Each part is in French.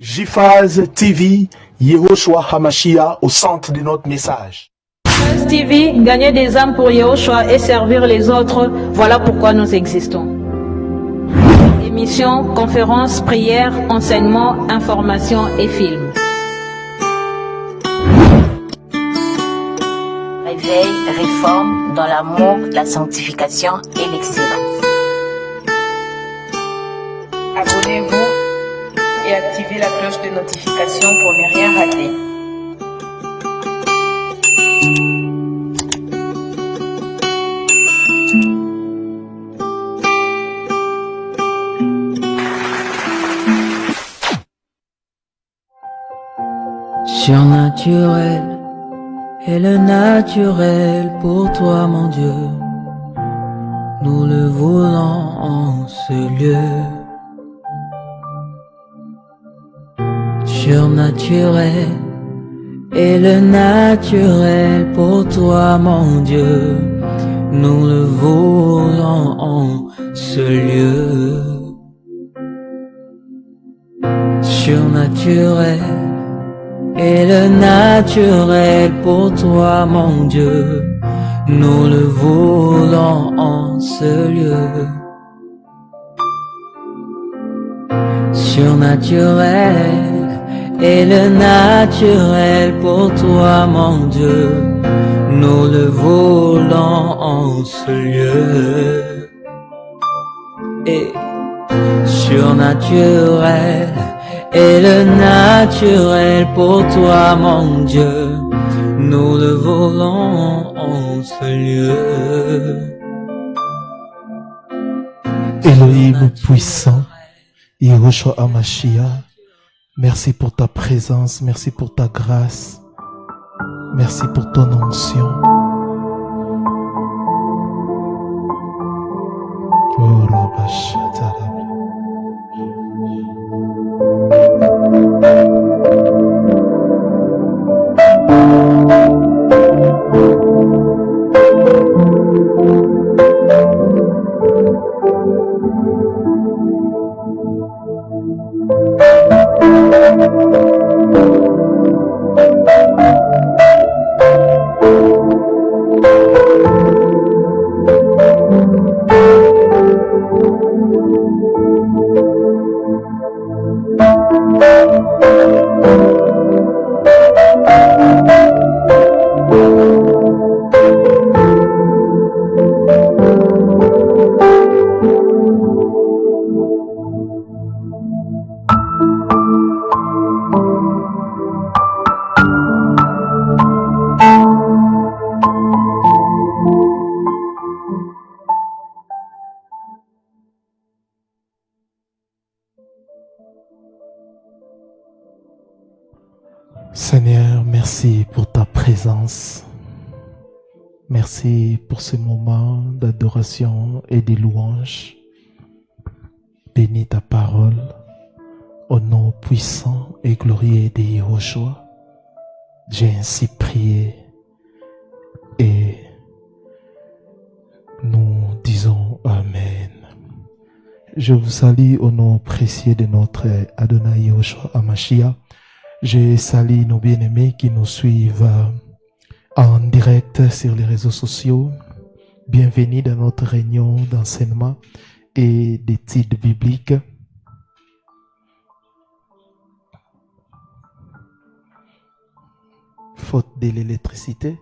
JFAZ TV, Yehoshua Hamashiach au centre de notre message. JFAZ TV, gagner des âmes pour Yehoshua et servir les autres, voilà pourquoi nous existons. Émissions, conférences, prières, enseignements, informations et films. Réveil, réforme dans l'amour, la sanctification et l'excellence. Abonnez-vous et activez la cloche de notification pour ne rien rater. Surnaturel est le naturel pour toi, mon Dieu. Nous le voulons en ce lieu. Surnaturel est le naturel pour toi, mon Dieu. Nous le voulons en ce lieu. Surnaturel est le naturel pour toi, mon Dieu. Nous le voulons en ce lieu. Surnaturel est le naturel pour toi, mon Dieu. Nous le voulons en ce lieu. Et surnaturel est le naturel pour toi, mon Dieu. Nous le voulons en ce lieu. Elohim puissant, Yehoshua Hamashiach, merci pour ta présence, merci pour ta grâce, merci pour ton onction. Oh, Rabashatarab. Seigneur, merci pour ta présence. Merci pour ce moment d'adoration et de louange. Bénis ta parole au nom puissant et glorieux de Yehoshua. J'ai ainsi prié et nous disons Amen. Je vous salue au nom précieux de notre Adonai Yehoshua Hamashiach. Je salue nos bien-aimés qui nous suivent en direct sur les réseaux sociaux. Bienvenue dans notre réunion d'enseignement et d'études bibliques. Faute de l'électricité,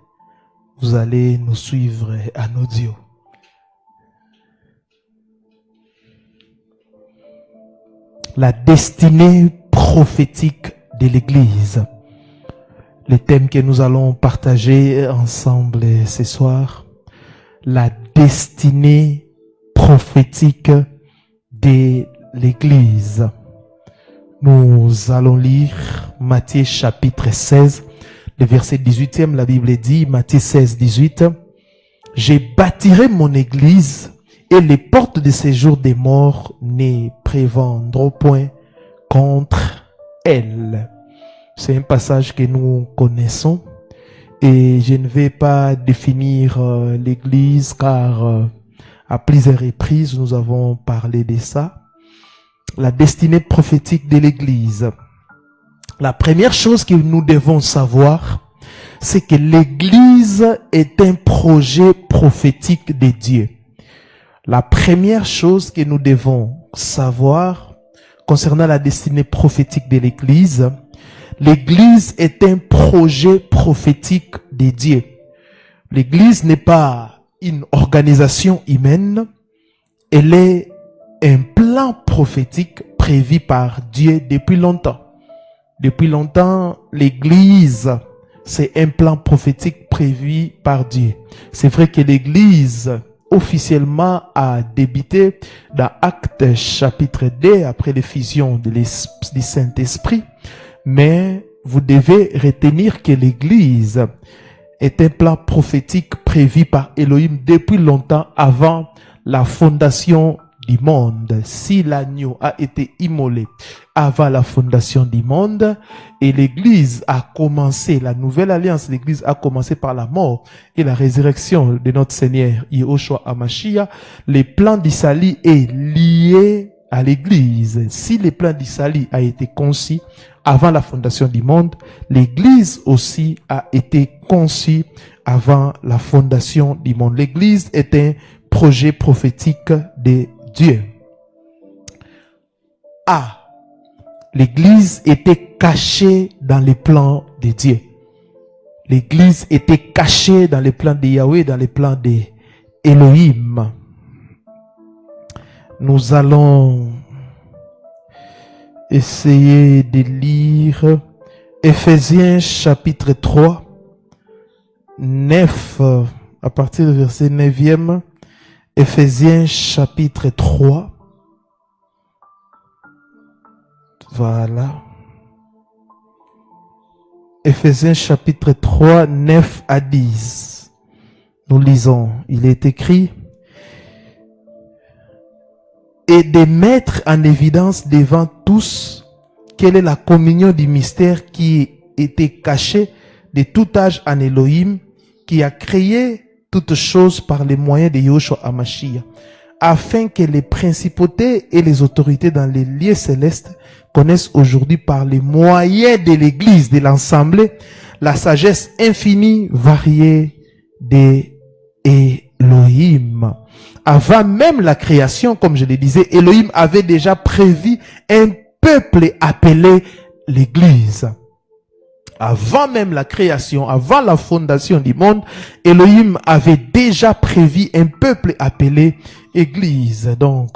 vous allez nous suivre en audio. La destinée prophétique de l'Église. Le thème que nous allons partager ensemble ce soir, la destinée prophétique de l'Église. Nous allons lire Matthieu chapitre 16, le verset 18e. La Bible dit, Matthieu 16, 18, « Je bâtirai mon Église et les portes de séjour des morts ne prévendront point contre elle. » C'est un passage que nous connaissons et je ne vais pas définir l'Église car à plusieurs reprises nous avons parlé de ça. La destinée prophétique de l'Église. La première chose que nous devons savoir, c'est que l'Église est un projet prophétique de Dieu. La première chose que nous devons savoir concernant la destinée prophétique de l'Église, l'Église est un projet prophétique de Dieu. L'Église n'est pas une organisation humaine, elle est un plan prophétique prévu par Dieu depuis longtemps. Depuis longtemps, l'Église, c'est un plan prophétique prévu par Dieu. C'est vrai que l'Église officiellement a débuté dans Actes chapitre 2 après l'effusion du Saint-Esprit, mais vous devez retenir que l'Église est un plan prophétique prévu par Elohim depuis longtemps avant la fondation du monde. Si l'agneau a été immolé avant la fondation du monde et l'Église a commencé, la nouvelle alliance, l'Église a commencé par la mort et la résurrection de notre Seigneur Yahushua HaMashiach, le plan du salut est lié à l'Église. Si le plan du salut a été conçu avant la fondation du monde, l'Église aussi a été conçue avant la fondation du monde. L'Église est un projet prophétique de Dieu. L'Église était cachée dans les plans de Dieu. L'Église était cachée dans les plans de Yahweh, dans les plans de Elohim. Nous allons essayer de lire Éphésiens chapitre 3, 9, à partir du verset 9e. Éphésiens chapitre 3. Voilà. Éphésiens chapitre 3, 9 à 10. Nous lisons. Il est écrit: et de mettre en évidence devant tous quelle est la communion du mystère qui était caché de tout âge en Elohim, qui a créé toutes choses par les moyens de Yahushua HaMashiach, afin que les principautés et les autorités dans les lieux célestes connaissent aujourd'hui par les moyens de l'Église, de l'Assemblée, la sagesse infinie, variée de Elohim. Avant même la création, comme je le disais, Elohim avait déjà prévu un peuple appelé l'Église. Avant même la création, avant la fondation du monde, Elohim avait déjà prévu un peuple appelé Église. Donc,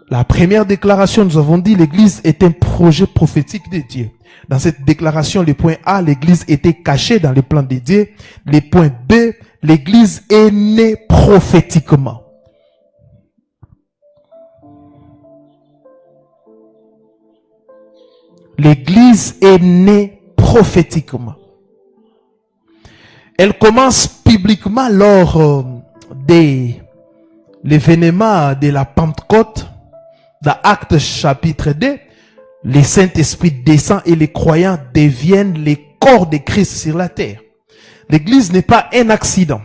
la première déclaration, nous avons dit, l'Église est un projet prophétique de Dieu. Dans cette déclaration, le point A, l'Église était cachée dans les plans de Dieu. Le point B, l'Église est née prophétiquement. L'Église est née prophétiquement. Elle commence publiquement lors de l'événement de la Pentecôte. Dans Actes chapitre 2, le Saint-Esprit descend et les croyants deviennent les corps de Christ sur la terre. L'Église n'est pas un accident.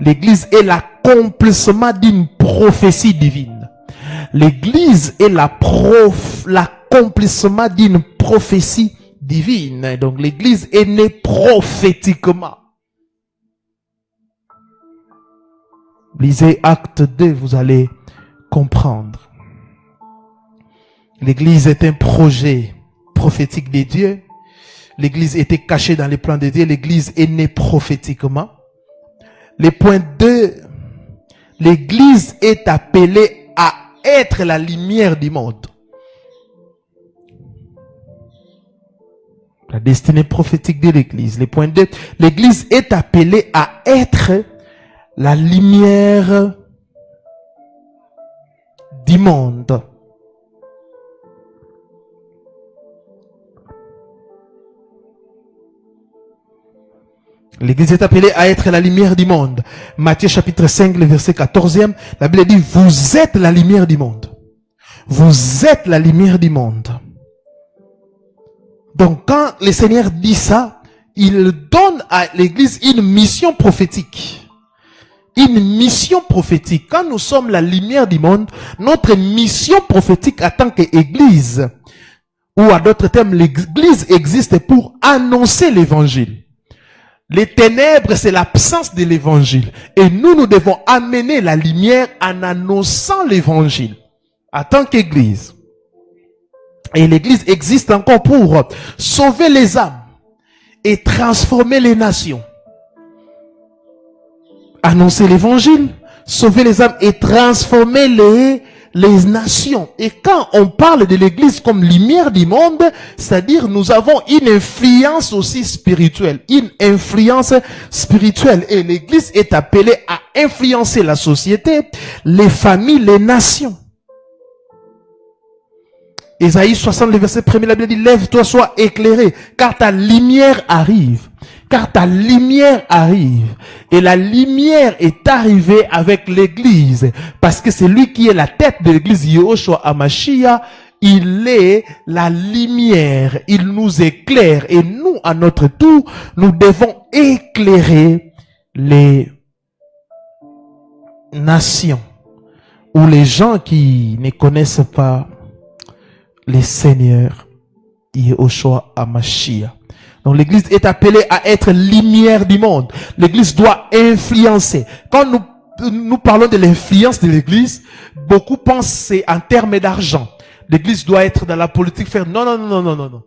L'Église est l'accomplissement d'une prophétie divine. L'Église est l'accomplissement d'une prophétie divine. Donc l'Église est née prophétiquement. Lisez Acte 2, vous allez comprendre. L'Église est un projet prophétique de Dieu. L'Église était cachée dans les plans de Dieu. L'Église est née prophétiquement. Le point 2, l'Église est appelée à être la lumière du monde. La destinée prophétique de l'Église. Le point 2, l'Église est appelée à être la lumière du monde. L'Église est appelée à être la lumière du monde. Matthieu chapitre 5, le verset 14e, la Bible dit, vous êtes la lumière du monde. Vous êtes la lumière du monde. Donc quand le Seigneur dit ça, il donne à l'Église une mission prophétique. Une mission prophétique. Quand nous sommes la lumière du monde, notre mission prophétique en tant qu'Église, Ou à d'autres termes, l'église existe pour annoncer l'évangile. Les ténèbres, c'est l'absence de l'évangile. Et nous devons amener la lumière en annonçant l'évangile. En tant qu'église. Et l'église existe encore pour sauver les âmes et transformer les nations. Annoncer l'évangile, sauver les âmes et transformer les nations. Et quand on parle de l'église comme lumière du monde, c'est-à-dire nous avons une influence aussi spirituelle. Une influence spirituelle. Et l'église est appelée à influencer la société, les familles, les nations. Ésaïe 60, le verset 1er, la Bible dit, lève-toi, sois éclairé, car ta lumière arrive. Car ta lumière arrive. Et la lumière est arrivée avec l'église. Parce que c'est lui qui est la tête de l'église, Yehoshua HaMashiach. Il est la lumière. Il nous éclaire. Et nous, à notre tour, nous devons éclairer les nations. Ou les gens qui ne connaissent pas les seigneurs, Yehoshua HaMashiach. Donc l'église est appelée à être lumière du monde. L'église doit influencer. Quand nous parlons de l'influence de l'église, beaucoup pensent c'est en termes d'argent. L'église doit être dans la politique, faire non.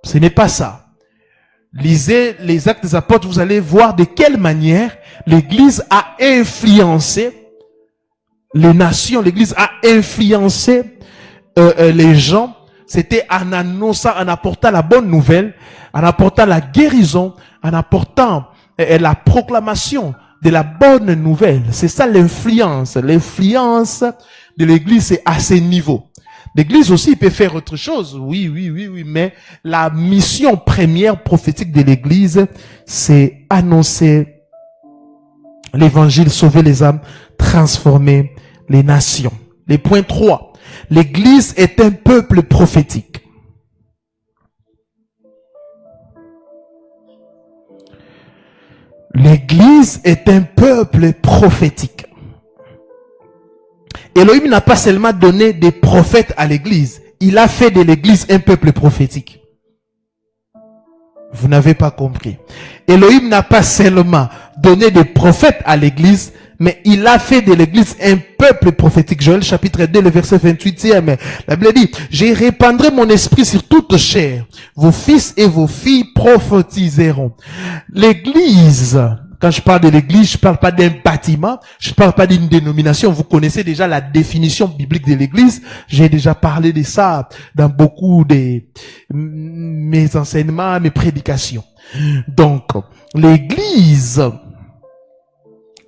Ce n'est pas ça. Lisez les Actes des Apôtres, vous allez voir de quelle manière l'église a influencé les nations. L'église a influencé les gens. C'était en annonçant, en apportant la bonne nouvelle, en apportant la guérison, en apportant la proclamation de la bonne nouvelle. C'est ça l'influence. L'influence de l'église, c'est à ces niveaux. L'église aussi peut faire autre chose. Oui, mais la mission première prophétique de l'église, c'est annoncer l'évangile, sauver les âmes, transformer les nations. Les points 3. L'église est un peuple prophétique. L'église est un peuple prophétique. Elohim n'a pas seulement donné des prophètes à l'église. Il a fait de l'église un peuple prophétique. Vous n'avez pas compris. Elohim n'a pas seulement donné des prophètes à l'église, mais il a fait de l'église un peuple prophétique. Joël chapitre 2, le verset 28, la Bible dit, je répandrai mon esprit sur toute chair. Vos fils et vos filles prophétiseront. L'église, quand je parle de l'église, je parle pas d'un bâtiment, je parle pas d'une dénomination. Vous connaissez déjà la définition biblique de l'église. J'ai déjà parlé de ça dans beaucoup de mes enseignements, mes prédications. Donc, l'église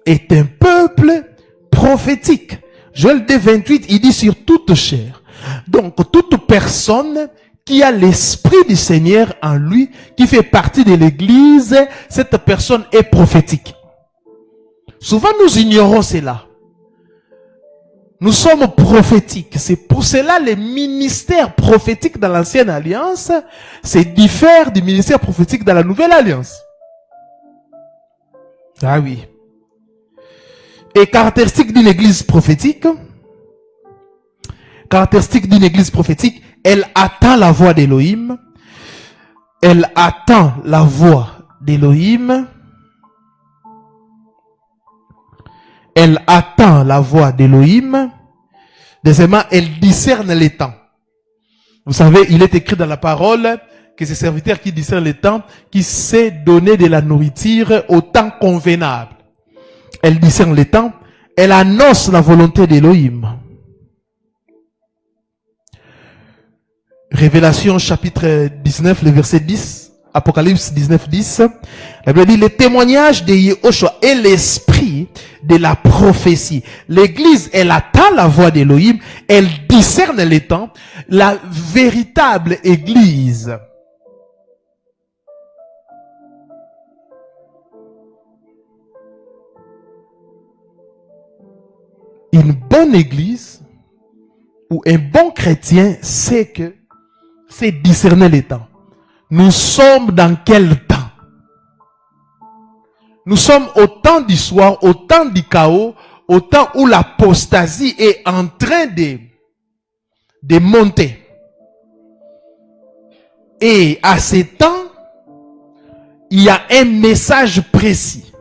est un peuple prophétique. Joël 2, 28, il dit sur toute chair. Donc, toute personne qui a l'esprit du Seigneur en lui, qui fait partie de l'église, cette personne est prophétique. Souvent, nous ignorons cela. Nous sommes prophétiques. C'est pour cela les ministères prophétiques dans l'ancienne alliance, c'est diffère du ministère prophétique dans la nouvelle alliance. Ah oui. Et caractéristique d'une église prophétique, elle attend la voix d'Élohim. Elle attend la voix d'Élohim. Elle attend la voix d'Élohim. Deuxièmement, elle discerne les temps. Vous savez, il est écrit dans la parole que c'est serviteur qui discerne les temps, qui sait donner de la nourriture au temps convenable. Elle discerne les temps. Elle annonce la volonté d'Élohim. Révélation chapitre 19, le verset 10. Apocalypse 19, 10. La Bible dit, le témoignage de Yehoshua est l'esprit de la prophétie. L'église, elle attend la voix d'Élohim. Elle discerne les temps. La véritable église. Une bonne église ou un bon chrétien sait que c'est discerner les temps. Nous sommes dans quel temps? Nous sommes au temps du soir, au temps du chaos, au temps où l'apostasie est en train de monter. Et à ces temps, il y a un message précis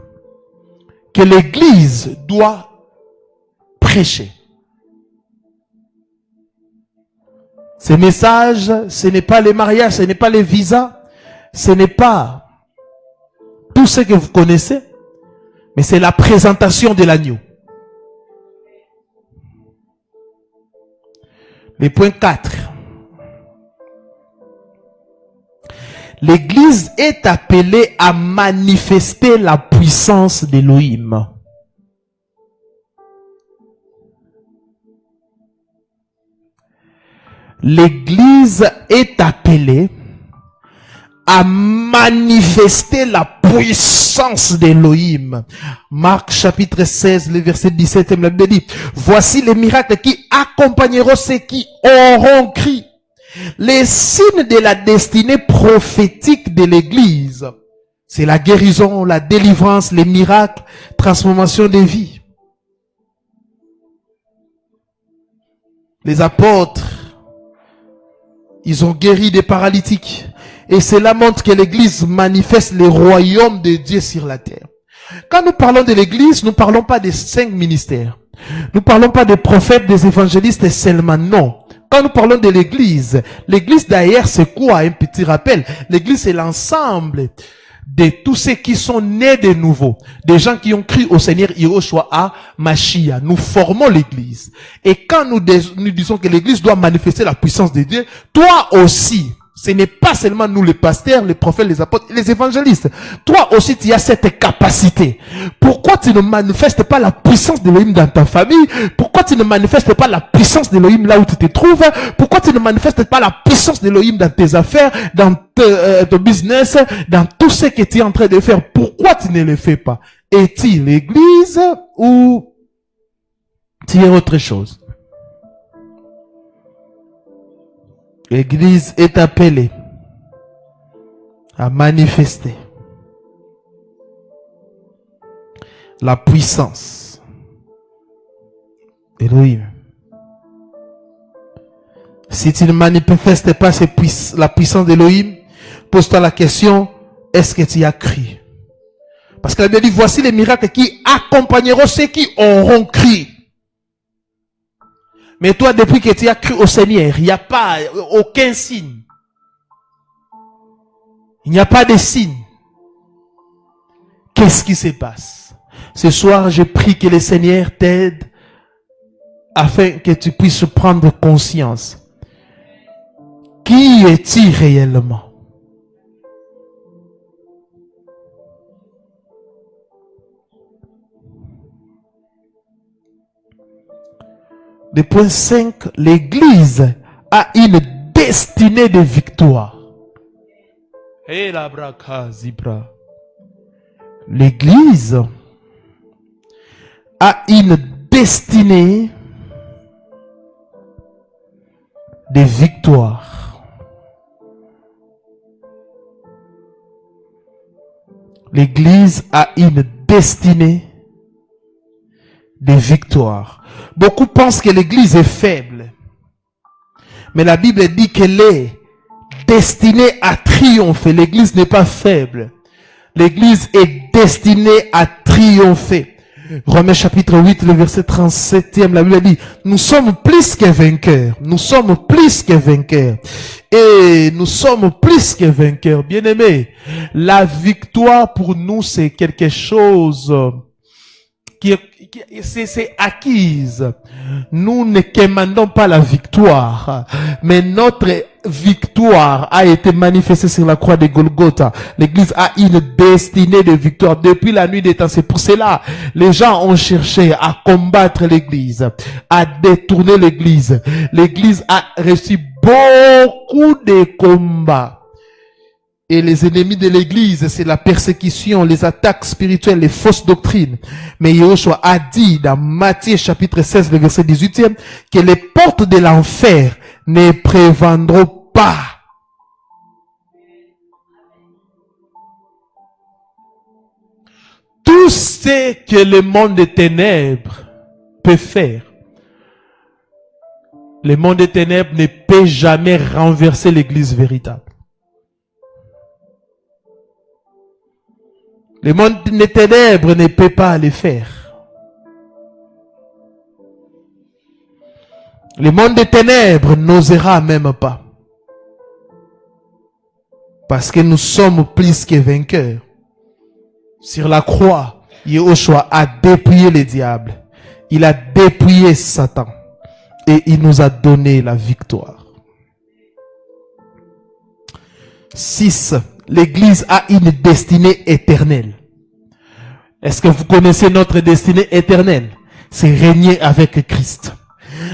que l'Église doit prêcher. Ce message, ce n'est pas les mariages, ce n'est pas les visas, ce n'est pas tout ce que vous connaissez, mais c'est la présentation de l'agneau. Le point 4. L'Église est appelée à manifester la puissance d'Élohim. L'Église est appelée à manifester la puissance d'Élohim. Marc chapitre 16, le verset 17, la Bible dit, voici les miracles qui accompagneront ceux qui auront cru. Les signes de la destinée prophétique de l'Église, c'est la guérison, la délivrance, les miracles, transformation des vies. Les apôtres, ils ont guéri des paralytiques. Et cela montre que l'Église manifeste le royaume de Dieu sur la terre. Quand nous parlons de l'Église, nous ne parlons pas des 5 ministères. Nous ne parlons pas des prophètes, des évangélistes seulement, non. Quand nous parlons de l'Église d'ailleurs, c'est quoi? Un petit rappel. L'Église, c'est l'ensemble de tous ceux qui sont nés de nouveau. Des gens qui ont cru au Seigneur Yahushua à Mashiach. Nous formons l'Église. Et quand nous disons que l'Église doit manifester la puissance de Dieu, toi aussi, ce n'est pas seulement nous les pasteurs, les prophètes, les apôtres, les évangélistes. Toi aussi, tu as cette capacité. Pourquoi tu ne manifestes pas la puissance d'Élohim dans ta famille? Pourquoi tu ne manifestes pas la puissance d'Élohim là où tu te trouves? Pourquoi tu ne manifestes pas la puissance d'Élohim dans tes affaires, dans ton business, dans tout ce que tu es en train de faire? Pourquoi tu ne le fais pas? Es-tu l'Église ou tu es autre chose? L'Église est appelée à manifester la puissance d'Élohim. Si tu ne manifestes pas la puissance d'Élohim, pose-toi la question, est-ce que tu as cru? Parce que la Bible dit, voici les miracles qui accompagneront ceux qui auront cru. Mais toi, depuis que tu as cru au Seigneur, il n'y a pas aucun signe. Il n'y a pas de signe. Qu'est-ce qui se passe? Ce soir, je prie que le Seigneur t'aide afin que tu puisses prendre conscience. Qui es-tu réellement? Le point 5, l'Église a une destinée de victoire. L'Église a une destinée de victoire. L'Église a une destinée de victoire. Beaucoup pensent que l'Église est faible. Mais la Bible dit qu'elle est destinée à triompher. L'Église n'est pas faible. L'Église est destinée à triompher. Romains chapitre 8, le verset 37e, la Bible dit, nous sommes plus que vainqueurs. Nous sommes plus que vainqueurs. Et nous sommes plus que vainqueurs. Bien-aimés, la victoire pour nous, c'est quelque chose c'est acquise. Nous ne commandons pas la victoire, mais notre victoire a été manifestée sur la croix de Golgotha. L'Église a une destinée de victoire depuis la nuit des temps. C'est pour cela les gens ont cherché à combattre l'Église, à détourner l'Église. L'Église a reçu beaucoup de combats. Et les ennemis de l'Église, c'est la persécution, les attaques spirituelles, les fausses doctrines. Mais Yahushua a dit dans Matthieu chapitre 16, le verset 18e, que les portes de l'enfer ne prévendront pas. Tout ce que le monde des ténèbres peut faire, le monde des ténèbres ne peut jamais renverser l'Église véritable. Le monde des ténèbres ne peut pas les faire. Le monde des ténèbres n'osera même pas. Parce que nous sommes plus que vainqueurs. Sur la croix, Yahushua a dépouillé le diable. Il a dépouillé Satan. Et il nous a donné la victoire. 6. L'Église a une destinée éternelle. Est-ce que vous connaissez notre destinée éternelle? C'est régner avec Christ.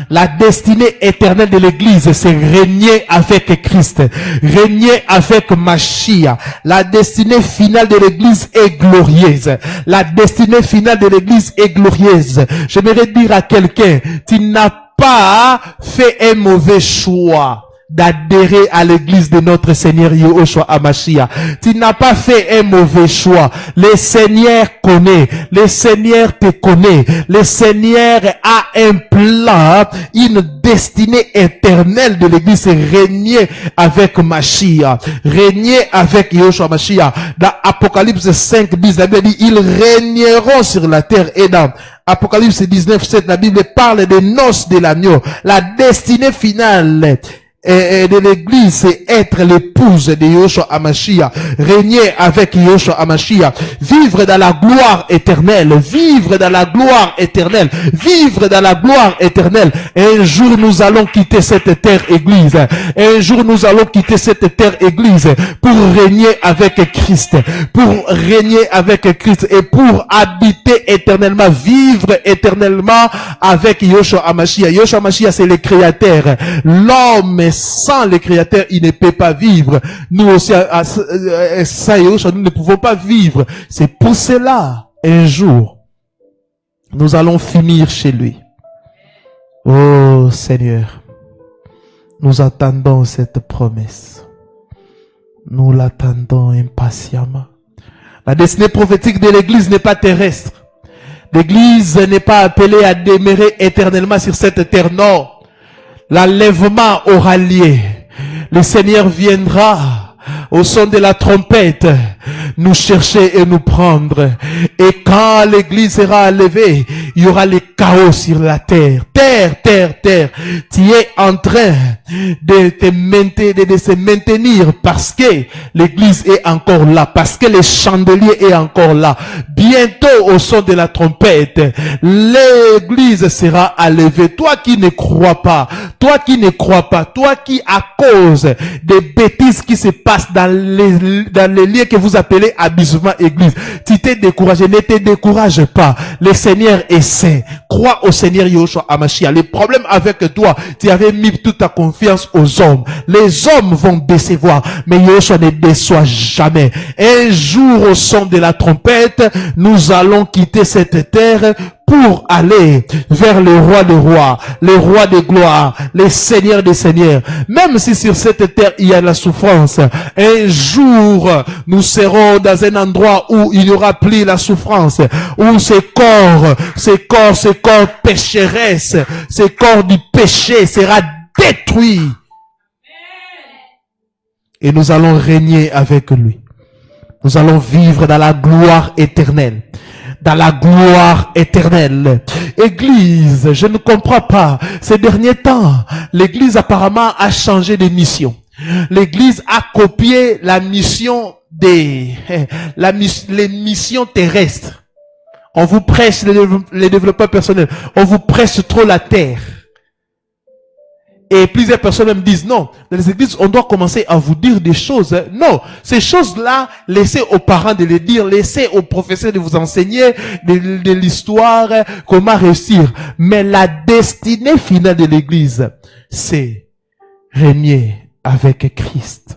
La destinée éternelle de l'Église, c'est régner avec Christ, régner avec Mashiach. La destinée finale de l'Église est glorieuse. La destinée finale de l'Église est glorieuse. J'aimerais dire à quelqu'un, tu n'as pas fait un mauvais choix d'adhérer à l'église de notre Seigneur Yahushua Hamashiach. Tu n'as pas fait un mauvais choix. Le Seigneur connaît. Le Seigneur te connaît. Le Seigneur a un plan, une destinée éternelle de l'église. C'est régner avec Mashiach. Régner avec Yahushua Hamashiach. Dans Apocalypse 5, 10, la Bible dit, ils régneront sur la terre. Et dans Apocalypse 19, 7, la Bible parle des noces de l'agneau. La destinée finale de l'église, c'est être l'épouse de Yahushua Hamashiach, régner avec Yahushua Hamashiach, vivre dans la gloire éternelle, vivre dans la gloire éternelle, vivre dans la gloire éternelle. Un jour, nous allons quitter cette terre église. Un jour, nous allons quitter cette terre église pour régner avec Christ, pour régner avec Christ et pour habiter éternellement, vivre éternellement avec Yahushua Hamashiach. Yahushua Hamashiach, c'est le créateur. L'homme sans le Créateur, il ne peut pas vivre. Nous aussi, sans Yahushua, nous ne pouvons pas vivre. C'est pour cela, un jour, nous allons finir chez lui. Oh Seigneur, nous attendons cette promesse. Nous l'attendons impatiemment. La destinée prophétique de l'Église n'est pas terrestre. L'Église n'est pas appelée à demeurer éternellement sur cette terre, non. L'enlèvement aura lieu. Le Seigneur viendra au son de la trompette nous chercher et nous prendre. Et quand l'église sera enlevée, il y aura le chaos sur la terre. Terre. Tu es en train de se maintenir parce que l'église est encore là, parce que le chandelier est encore là. Bientôt, au son de la trompette, l'église sera enlevée. Toi qui ne crois pas, toi qui à cause des bêtises qui se passent dans les lieux que vous appelez amusement église, tu t'es découragé, ne te décourage pas. Le Seigneur est saint. Crois au Seigneur Yahushua Hamashiach. Le problème avec toi, tu avais mis toute ta confiance aux hommes. Les hommes vont décevoir, mais Yahushua ne déçoit jamais. Un jour, au son de la trompette, nous allons quitter cette terre pour aller vers le roi des rois, le roi des gloires, le seigneur des seigneurs. Même si sur cette terre il y a la souffrance, un jour nous serons dans un endroit où il n'y aura plus la souffrance, où ces corps pécheresses, ces corps du péché sera détruit. Et nous allons régner avec lui. Nous allons vivre dans la gloire éternelle. Dans la gloire éternelle. Église, je ne comprends pas. Ces derniers temps, l'église apparemment a changé de mission. L'église a copié la mission les missions terrestres. On vous prêche les développeurs personnels. On vous prêche trop la terre. Et plusieurs personnes me disent, non, dans les églises, on doit commencer à vous dire des choses. Non, ces choses-là, laissez aux parents de les dire, laissez aux professeurs de vous enseigner de l'histoire, comment réussir. Mais la destinée finale de l'église, c'est régner avec Christ.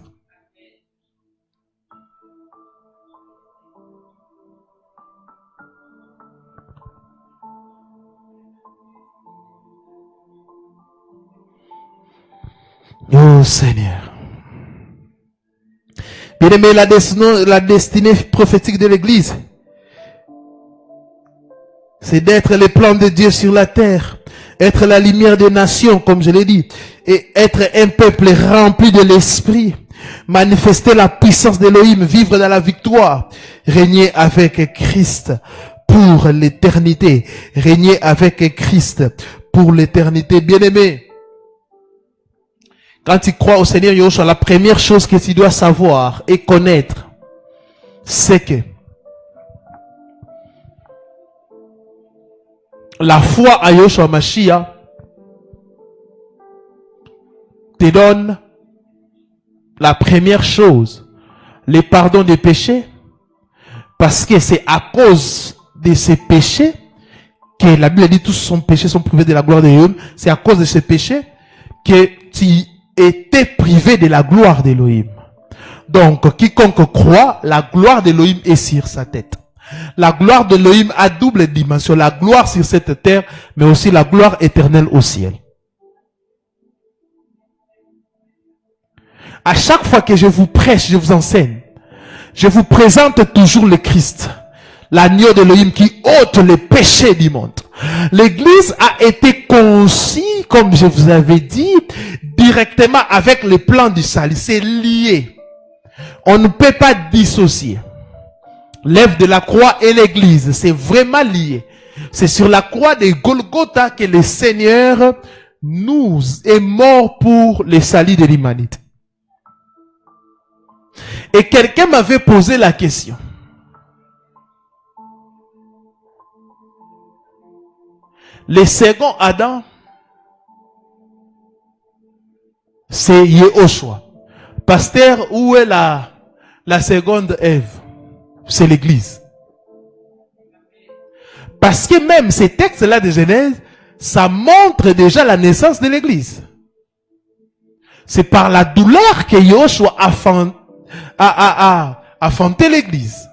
Oh Seigneur. Bien aimé, la destinée prophétique de l'église, c'est d'être le plan de Dieu sur la terre, être la lumière des nations, comme je l'ai dit, et être un peuple rempli de l'esprit, manifester la puissance d'Élohim, vivre dans la victoire, régner avec Christ pour l'éternité, régner avec Christ pour l'éternité. Bien-aimé, quand tu crois au Seigneur Yahushua, la première chose que tu dois savoir et connaître, c'est que la foi à Yahushua Mashiach te donne la première chose, le pardon des péchés, parce que c'est à cause de ces péchés que la Bible dit tous son péchés sont privés de la gloire de Dieu. C'est à cause de ces péchés que tu étais privé de la gloire d'Élohim. Donc, quiconque croit, la gloire d'Élohim est sur sa tête. La gloire d'Élohim a double dimension. La gloire sur cette terre, mais aussi la gloire éternelle au ciel. À chaque fois que je vous prêche, je vous enseigne, je vous présente toujours le Christ, l'agneau d'Élohim qui ôte les péchés du monde. L'église a été conçue, comme je vous avais dit, directement avec le plan du salut. C'est lié. On ne peut pas dissocier l'œuvre de la croix et l'église. C'est vraiment lié. C'est sur la croix de Golgotha que le Seigneur nous est mort pour le salut de l'humanité. Et quelqu'un m'avait posé la question. Le second Adam, c'est Yahushua. Pasteur, où est la seconde Ève? C'est l'église. Parce que même ces textes-là de Genèse, ça montre déjà la naissance de l'église. C'est par la douleur que Yahushua a fondé l'église.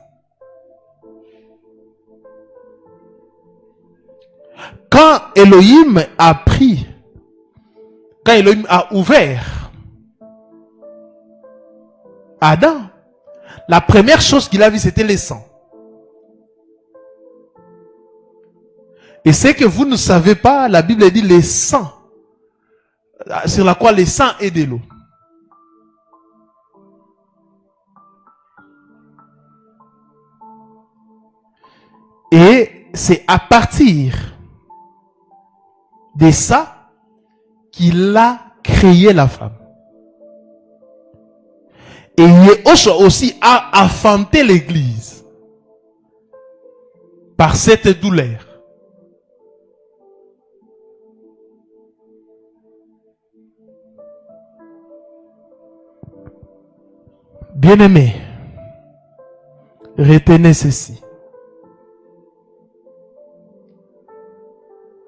Quand Elohim a ouvert Adam, la première chose qu'il a vue, c'était le sang. Et c'est que vous ne savez pas, la Bible dit le sang, sur la croix, le sang est de l'eau. Et c'est à partir de ça qu'il a créé la femme. Et Yahushua aussi a enfanté l'église par cette douleur. Bien-aimés, retenez ceci.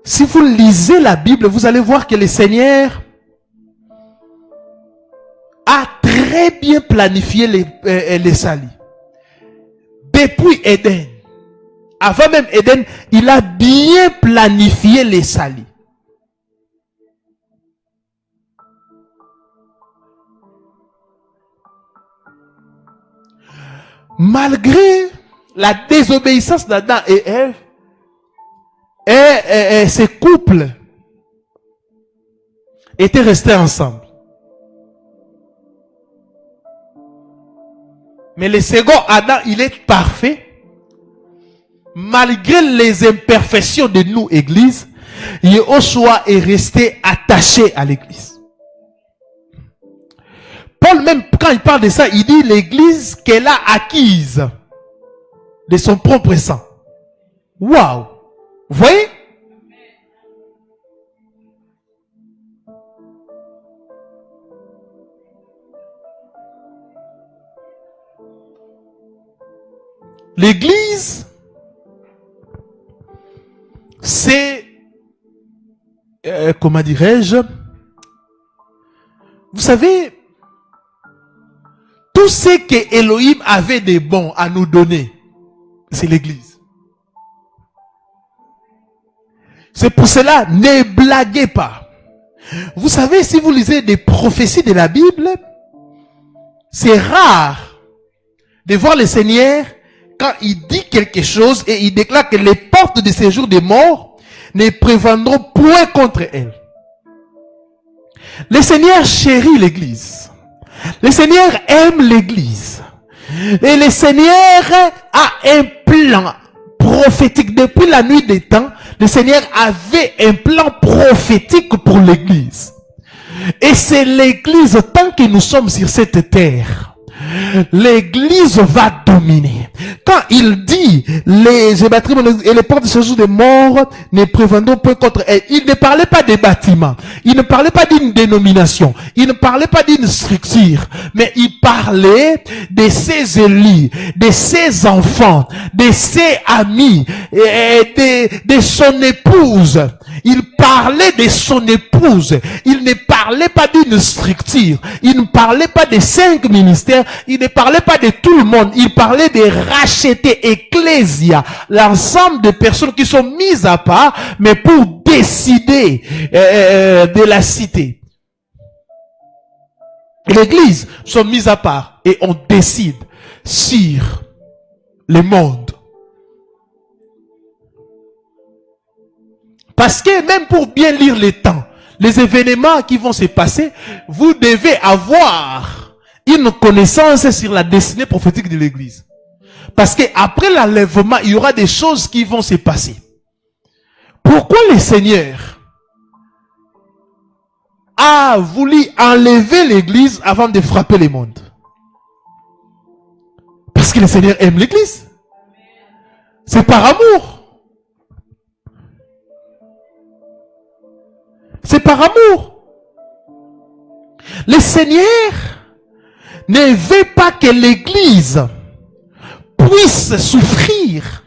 Si vous lisez la Bible, vous allez voir que le Seigneur a très bien planifié les salis. Depuis Éden, avant même Éden, il a bien planifié les salis. Malgré la désobéissance d'Adam et Ève, et ces couples étaient restés ensemble. Mais le second Adam, il est parfait. Malgré les imperfections de nous, Église, Yahushua est resté attaché à l'Église. Paul, même quand il parle de ça, il dit l'Église qu'elle a acquise de son propre sang. Waouh! Vous voyez? L'église, c'est, comment dirais-je, vous savez, tout ce que Elohim avait de bon à nous donner, c'est l'église. C'est pour cela, ne blaguez pas. Vous savez, si vous lisez des prophéties de la Bible, c'est rare de voir le Seigneur quand il dit quelque chose et il déclare que les portes de séjour des morts ne prévendront point contre elle. Le Seigneur chérit l'église. Le Seigneur aime l'église. Et le Seigneur a un plan prophétique. Depuis la nuit des temps, le Seigneur avait un plan prophétique pour l'église. Et c'est l'église, tant que nous sommes sur cette terre, l'église va dominer. Quand il dit les bâtiments et les portes de ce jour des morts ne prévendront point contre elle, il ne parlait pas des bâtiments, il ne parlait pas d'une dénomination, il ne parlait pas d'une structure, mais il parlait de ses élus, de ses enfants, de ses amis, et de son épouse. Il parlait de son épouse. Il ne parlait pas d'une structure. Il ne parlait pas des 5 ministères. Il ne parlait pas de tout le monde. Il parlait de racheter ecclésia, l'ensemble de personnes qui sont mises à part, mais pour décider de la cité. L'église sont mises à part et on décide sur le monde. Parce que même pour bien lire les temps, les événements qui vont se passer, vous devez avoir une connaissance sur la destinée prophétique de l'église. Parce que après l'enlèvement, il y aura des choses qui vont se passer. Pourquoi le Seigneur a voulu enlever l'église avant de frapper le monde? Parce que le Seigneur aime l'église. C'est par amour. C'est par amour. Le Seigneur ne veut pas que l'église puisse souffrir.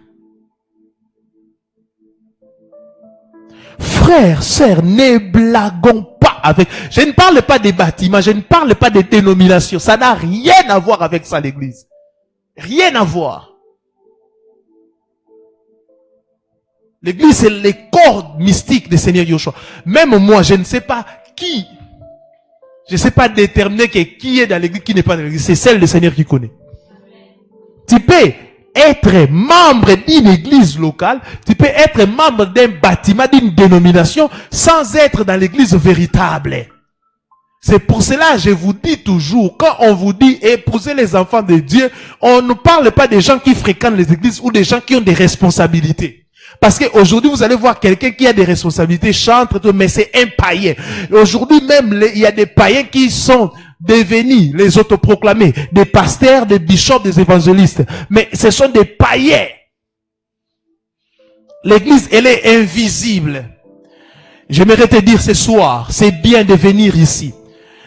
Frères, sœurs, ne blaguons pas avec... Je ne parle pas des bâtiments, je ne parle pas des dénominations. Ça n'a rien à voir avec ça, l'église. Rien à voir. L'église, c'est les corps mystiques du Seigneur Yeshua. Même moi, je ne sais pas qui. Je ne sais pas déterminer qui est dans l'église, qui n'est pas dans l'église. C'est celle du Seigneur qui connaît. Tu peux être membre d'une église locale. Tu peux être membre d'un bâtiment, d'une dénomination, sans être dans l'église véritable. C'est pour cela, je vous dis toujours, quand on vous dit épouser les enfants de Dieu, on ne parle pas des gens qui fréquentent les églises ou des gens qui ont des responsabilités. Parce qu'aujourd'hui, vous allez voir quelqu'un qui a des responsabilités, chante, mais c'est un païen. Aujourd'hui même, il y a des païens qui sont devenus les autoproclamés, des pasteurs, des bishops, des évangélistes. Mais ce sont des païens. L'église, elle est invisible. J'aimerais te dire ce soir, c'est bien de venir ici,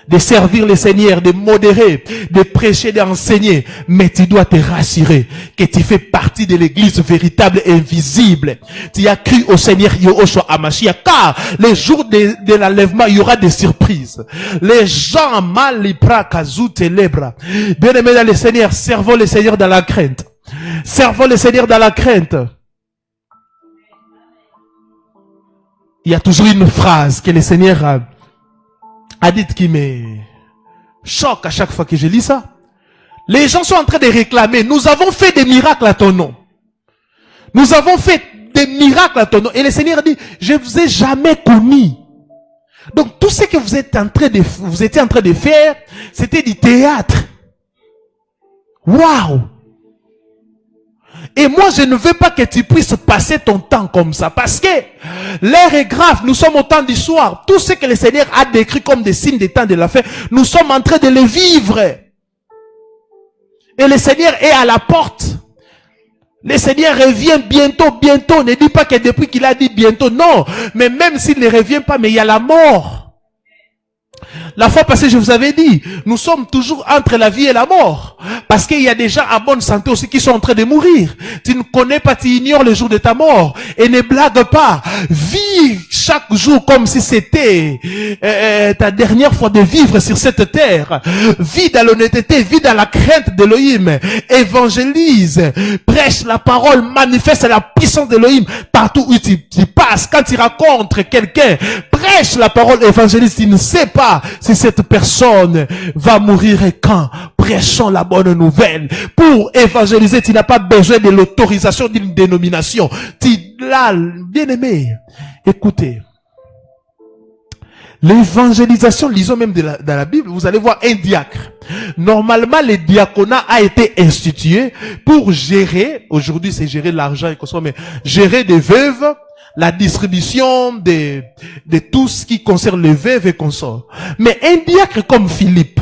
de servir le Seigneur, de modérer, de prêcher, d'enseigner. Mais tu dois te rassurer que tu fais partie de l'église véritable et invisible. Tu as cru au Seigneur Yeshua HaMashiach, car les jours de l'enlèvement, il y aura des surprises. Les gens mal libra kazou telebra. Bien-aimés dans le Seigneur, servons le Seigneur dans la crainte. Servons le Seigneur dans la crainte. Il y a toujours une phrase que le Seigneur a dit qui me choque à chaque fois que je lis ça. Les gens sont en train de réclamer, nous avons fait des miracles à ton nom. Nous avons fait des miracles à ton nom. Et le Seigneur a dit, je ne vous ai jamais connu. Donc tout ce que vous étiez en train de faire, c'était du théâtre. Waouh! Et moi, je ne veux pas que tu puisses passer ton temps comme ça. Parce que l'heure est grave. Nous sommes au temps du soir. Tout ce que le Seigneur a décrit comme des signes des temps de la fin, nous sommes en train de les vivre. Et le Seigneur est à la porte. Le Seigneur revient bientôt, bientôt. Ne dis pas que depuis qu'il a dit bientôt. Non. Mais même s'il ne revient pas, mais il y a la mort. La fois passée, je vous avais dit, nous sommes toujours entre la vie et la mort. Parce qu'il y a des gens en bonne santé aussi qui sont en train de mourir. Tu ne connais pas, tu ignores le jour de ta mort. Et ne blague pas. Vis chaque jour comme si c'était ta dernière fois de vivre sur cette terre. Vis dans l'honnêteté, vis dans la crainte d'Elohim. Évangélise, prêche la parole, manifeste la puissance d'Elohim partout où tu passes. Quand tu rencontres quelqu'un, prêche la parole, évangélise. Tu ne sais pas si cette personne va mourir et quand. Prêchons la bonne nouvelle. Pour évangéliser, tu n'as pas besoin de l'autorisation d'une dénomination. Tu l'as, bien aimé. Écoutez. L'évangélisation, lisons même dans la Bible, vous allez voir un diacre. Normalement, le diaconat a été institué pour gérer, aujourd'hui c'est gérer l'argent et consommer, mais gérer des veuves, la distribution de tout ce qui concerne les veuves et consorts. Mais un diacre comme Philippe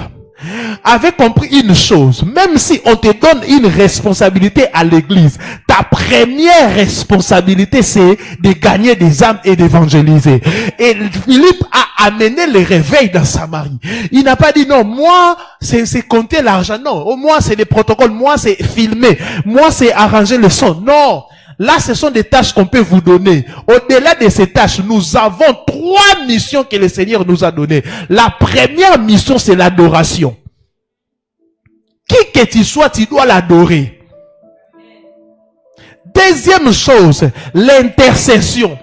avait compris une chose, même si on te donne une responsabilité à l'église, ta première responsabilité c'est de gagner des âmes et d'évangéliser. Et Philippe a amené le réveil dans Samarie. Il n'a pas dit non, moi c'est compter l'argent, non, moi c'est les protocoles, moi c'est filmer, moi c'est arranger le son, non. Là, ce sont des tâches qu'on peut vous donner. Au-delà de ces tâches, nous avons 3 missions que le Seigneur nous a données. La première mission, c'est l'adoration. Qui que tu sois, tu dois l'adorer. Deuxième chose, l'intercession.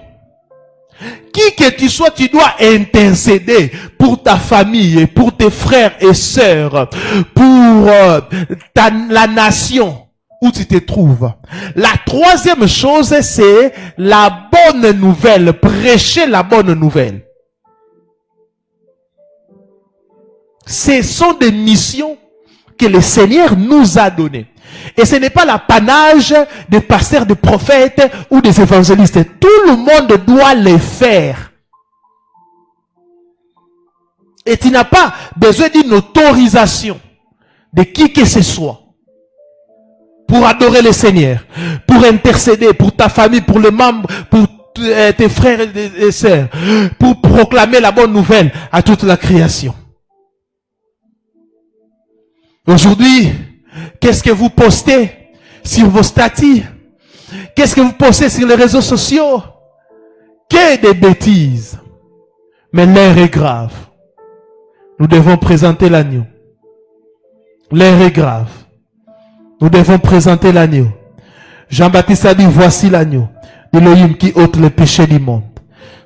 Qui que tu sois, tu dois intercéder pour ta famille, pour tes frères et sœurs, pour la nation où tu te trouves. La troisième chose, c'est la bonne nouvelle. Prêcher la bonne nouvelle. Ce sont des missions que le Seigneur nous a données. Et ce n'est pas l'apanage des pasteurs, des prophètes ou des évangélistes. Tout le monde doit les faire. Et tu n'as pas besoin d'une autorisation de qui que ce soit pour adorer le Seigneur, pour intercéder pour ta famille, pour les membres, pour tes frères et sœurs, pour proclamer la bonne nouvelle à toute la création. Aujourd'hui, qu'est-ce que vous postez sur vos statuts? Qu'est-ce que vous postez sur les réseaux sociaux? Que des bêtises. Mais l'heure est grave. Nous devons présenter l'agneau. L'heure est grave. Nous devons présenter l'agneau. Jean-Baptiste a dit, voici l'agneau d'Élohim qui ôte le péché du monde.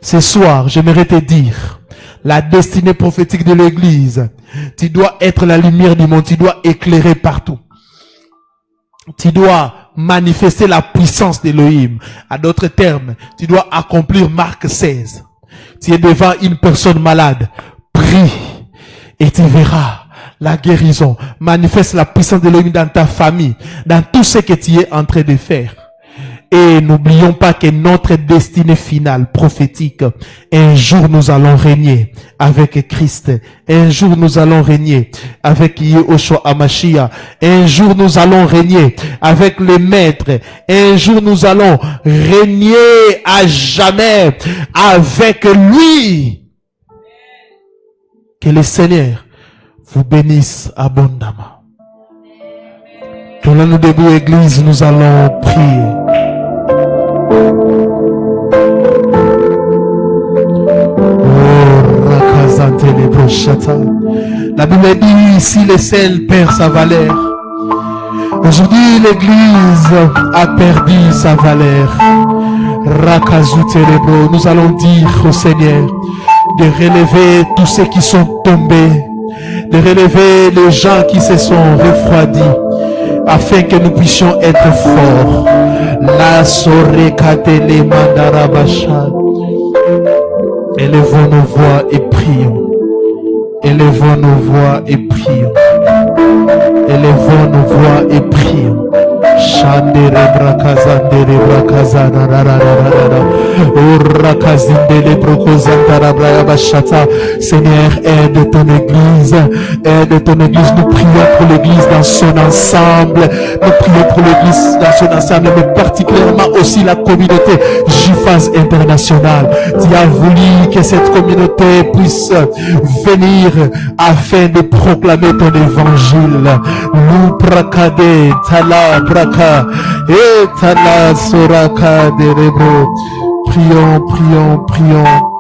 Ce soir, j'aimerais te dire, la destinée prophétique de l'église, tu dois être la lumière du monde, tu dois éclairer partout. Tu dois manifester la puissance d'Élohim. À d'autres termes, tu dois accomplir Marc 16. Tu es devant une personne malade, prie et tu verras la guérison. Manifeste la puissance de l'Élohim dans ta famille, dans tout ce que tu es en train de faire. Et n'oublions pas que notre destinée finale prophétique, un jour nous allons régner avec Christ. Un jour nous allons régner avec Yehoshua Hamashiach. Un jour nous allons régner avec les maîtres. Un jour nous allons régner à jamais avec lui. Que le Seigneur vous bénisse abondamment. Tenons-nous debout, Église, nous allons prier. La Bible dit, si le sel perd sa valeur, aujourd'hui l'église a perdu sa valeur. Nous allons dire au Seigneur de relever tous ceux qui sont tombés, de relever les gens qui se sont refroidis, afin que nous puissions être forts. La sorekatele mandarabasha. Élevons nos voix et prions. Élevons nos voix et prions. Élevons nos voix et prions. Shandere brakazandere brakazana rarararara. Urakazindele brokozantara brayabashata. Seigneur, aide ton église. Aide ton église. Nous prions pour l'église dans son ensemble. Nous prions pour l'église dans son ensemble, mais particulièrement aussi la communauté JIFAS internationale. Tu as voulu que cette communauté puisse venir afin de proclamer ton évangile. Nous prakade tala praka et tala soraka de rebro. Prions, prions, prions.